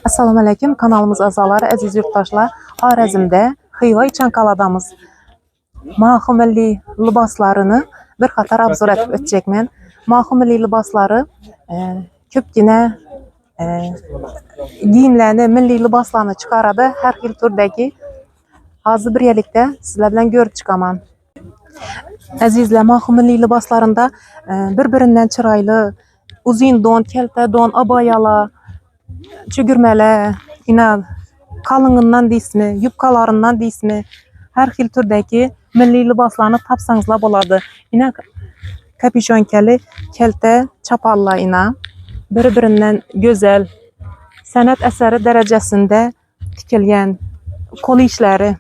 Assalamu alaykum, kanalımız azaları, əziz yurttaşlar. Xorazmda Xiva Çankaladamız Maxu milli libaslarını bir qatar abzor etib ötəcəkmən. Maxu milli libasları köpgünə giyimlərini, milli libaslarını çıxaradı. Hər xil turdakı hazır bir yerlikdə sizlər bilan görüb çıxaman. Əzizlər, Maxu milli libaslarında bir-birindən çıraylı, uzun don, keltə don, abayalar, çügürmələr, kalınından deyismi, yubkalarından deyismi, her xil türdəki milli libaslarını tapsanızla boladı. Yine kapüşon keli, keltə, çapalla bir-birindən gözəl, sənət əsəri dərəcəsində tikilən kol işləri,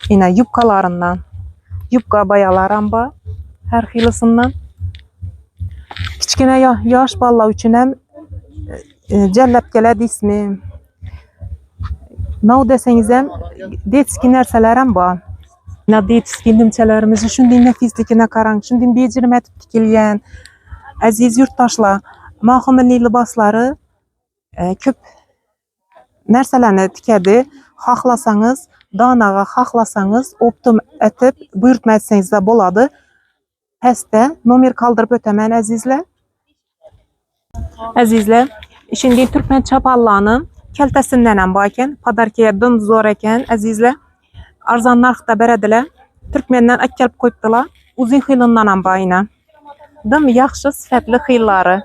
yubkalarından, yubka bayalaramba, her xilisindən. Kiçkinə yaş balla üçün həm cəlləbkələr deyismi, nav desənizəm, detski nərsələrəm var. Detski nimçələrimizi şunday nəfislikine qaran, şunday becirmətib tikilən, əziz yurttaşlar, Maxu milli libasları köp nərsələrini tikədi. Xaxlasanız, danağa xaxlasanız, optum ətib buyurtma etsəniz də boladı. Həstə nomer kaldırıb ötəmən əzizlər. Əzizlər, şimdi Türkmen çapallarının keltəsindən bakən, padarkaya dım zor eken əzizlər. Arzan narxda bərədilər. Türkmenden akkəlb qoyubdular. Uzun xilından bayına. Dım yaxşı sifətli xilları.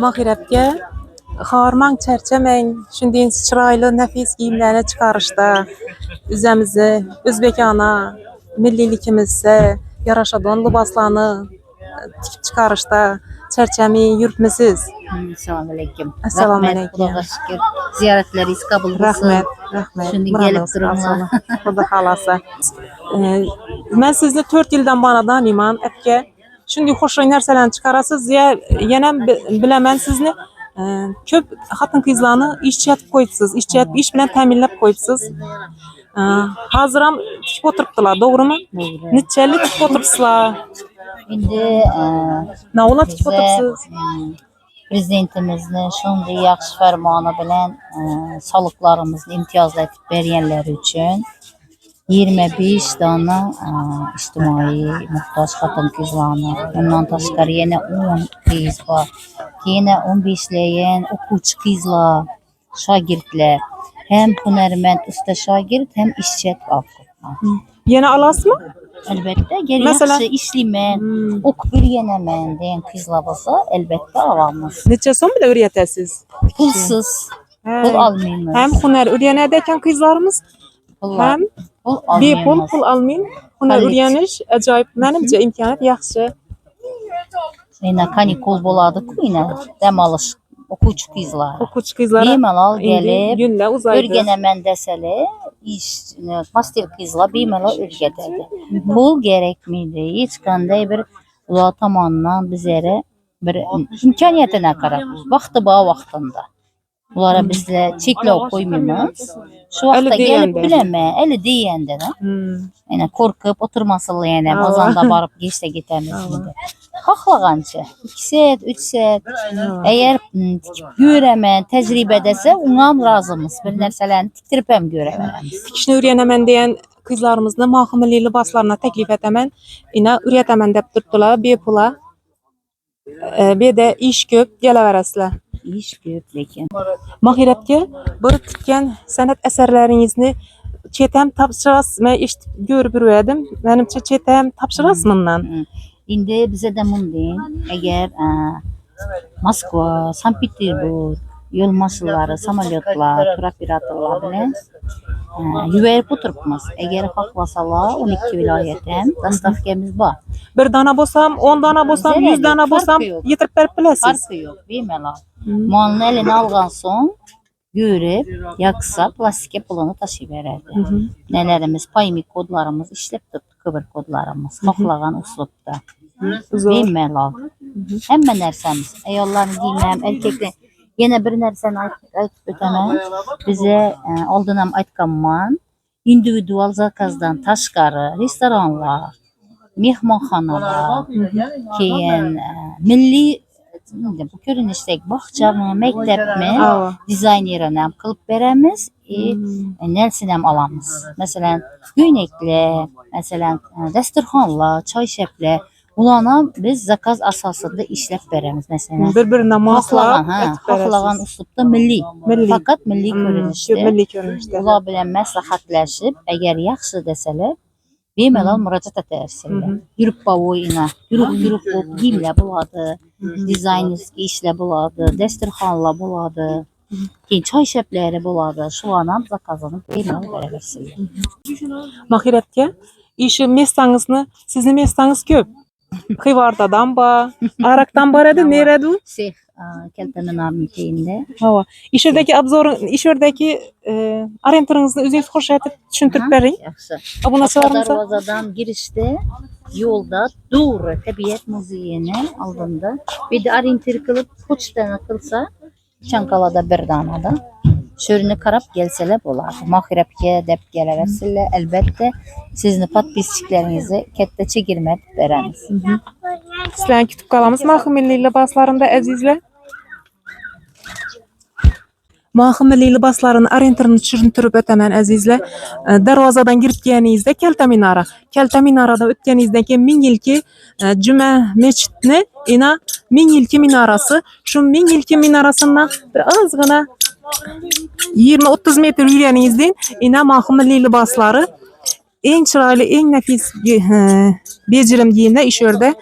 Mahirəbgə xarman çərçəməng, şunday çıraylı, nəfis giyimlərini çıxarışda, üzəmizi, özbekana, millilikimizə yaraşadan libaslarını tikib çıxarışda, çərçəmi yürütməsiz. Assalamu alaikum. Assalamu alaikum. Allah'a şükür. Ziyaretleriniz kabul olsun. Rahmet, rahmet. Şimdi gelip durumlar. Xuda xalasa. Mən sizni 4 ildən banadan iman, əpkə. Şunday xoşay nərsələrini çıxarasız. Yenəm biləmən sizni köp xatın qızlarını işçi etib qoyubsuz. İşçi etib, iş bilən təminləb qoyubsuz. Hazıram tikib oturubdular, doğru mu? Doğru. Neçəli tikib oturubsuzlar? Şimdi Nə ola tikib oturubsuz? Prezidentimizin şunday yaxşı fərmanı bilən salıqlarımızı imtiyazla etib verənlər üçün 25 dana ictimai muhtaç xatın qızlarını, ondan təşkəri yenə 10 qız var. Yenə 15'leyen okuçu qızlar, şagirdlər, həm hünərmənd usta şagird, həm işçi qalxıb. Yenə alas mı? Əlbəttə, gəl Məsələn? yaxşı işləmən, oxbir yenəmən deyən qızlar olsa, əlbəttə alamız. Neçə son bir də öyrətəsiz? Pulsuz, pul almayınız. Həm hünər öyrənədəkən qızlarımız, həm pul bepul pul almayın. Hünər öyrəniş əcaib, mənimcə imkanət yaxşı. Yine kanikol boladı ki yine demalış okuç qızlar. Okuç qızlara Bemalal gelip günlə uzaydı. örgənemən desəli, iş master qızlar bemalal örgədədi. Pul gerekmiydi. Hiç qanday bir ular tamandan bizlərə bir imkaniyyətinə qarab, vaxtı ba vaxtında. Bunlara bizlə çeklə koymuyoruz. Şu vaxta gelip biləmə, əli deyəndə də. Yəni korkup oturmasılı yəni, azanda barıb geçdə getəmiz. Xaxlağanca 2 saat, 3 saat. Eğer görəmən, təcrübədəsə onam razımız. Bir nərsələrini tikdiripəm görəmən. Tikişini öyrənəmən deyən qızlarımızla Maxu milli libaslarına təklif etəmən, yine öyrətəmən deyib durdular, bepula. Bir də iş köp, gələ verəsilər. İş köp lekin. Mahirəbgə bir tikən sənət əsərlərinizni çetəm tapşırasız. Mən görüb rüyədim. Mənimcə çetəm tapşırasız bundan. İndi bizə də mundin, əgər Moskva, Sankt Peterburg, yol maşınları, samolyotlar, tur operatorlar bilen yüvəyib oturubmaz. Əgər xaxlasalar 12 vilayətəm dastavkamiz var. Bir dana bolsam, 10 dana bolsam, 100 dana bolsam yetirib berib biləsiz. Farkı yok, bemalal. Malını eline alğan son görüb, yaksa plastikə pulunu taşıyıb verərdi. Nələrimiz, paymi kodlarımız işləb tutdu, kıvır kodlarımız, xaxlağan uslubda. Bemalal. Həmmə nərsəmiz, ayolların giyməm, erkeklər. Yine bir nərsəni aytıb ötəmən, bizə aldınam aytqanman, individual zakazdan taşqarı, restoranlar, mehmonxonalar, keyin milliy bu ko'rinishdagi bog'chami, maktabmi, Ava. dizaynerini ham qilib beramiz, narsani ham olamiz. Masalan, ko'ynaklar, masalan, dasturxonlar, choyshaplar, ularni ham biz zakaz asosida ishlab beramiz. Masalan, Bir-birinden xohlagan, moslab xohlagan uslubda milliy, Milliy. faqat milliy ko'rinishda. Milliy ko'rinishda. Ular bilan maslahatlashib, agar yaxshi desalar, bemalol murojaat etaversinlar. Gruppovoyina, guruh bo'lib kiyimlar bo'ladi, dizaynerskiy ishlar bo'ladi, dasturxonlar bo'ladi, keyin choyshaplari bo'ladi. Shularni ham zakazini bemalol beraversinlar. Mahiratga işi mestangizni, sizni mestangiz ko'p. Xivardadan ba, Arakdan boradi, nerede? Sex Kaltaminarning keyinda. Hava. İş yerdeki orienteringizni o'zingiz ko'rsatib tushuntirib bering. Yaxshi. Buna sorarmisa? Darvozadan girishda yo'lda Dura tabiat muzeyini oldinda bir orientir qilib pochtani qilsa, Chanqalada bir donada sho'rini qarab kelsalar bo'ladi. Mohirabga deb kelaversizlar. Albatta sizni podpischalaringizni katta chegirma etib beramiz. Sizlarni kutib qolamiz Mahim milliy liboslarida azizlar. Mahim milliy liboslarini orientirini tushuntirib o'taman azizlar. Darvozadan kirib kelganingizda Kalta Minaradan o'tganingizdan keyin 1000 yilki Juma masjidni ina 1000 yilki minorasi, shu 1000 yilki minorasidan bir ozgina 20-30 metr yurganingizdan ina Mahim milliy liboslari eng chiroyli, eng nafis bejirim kiyimlar ish yerda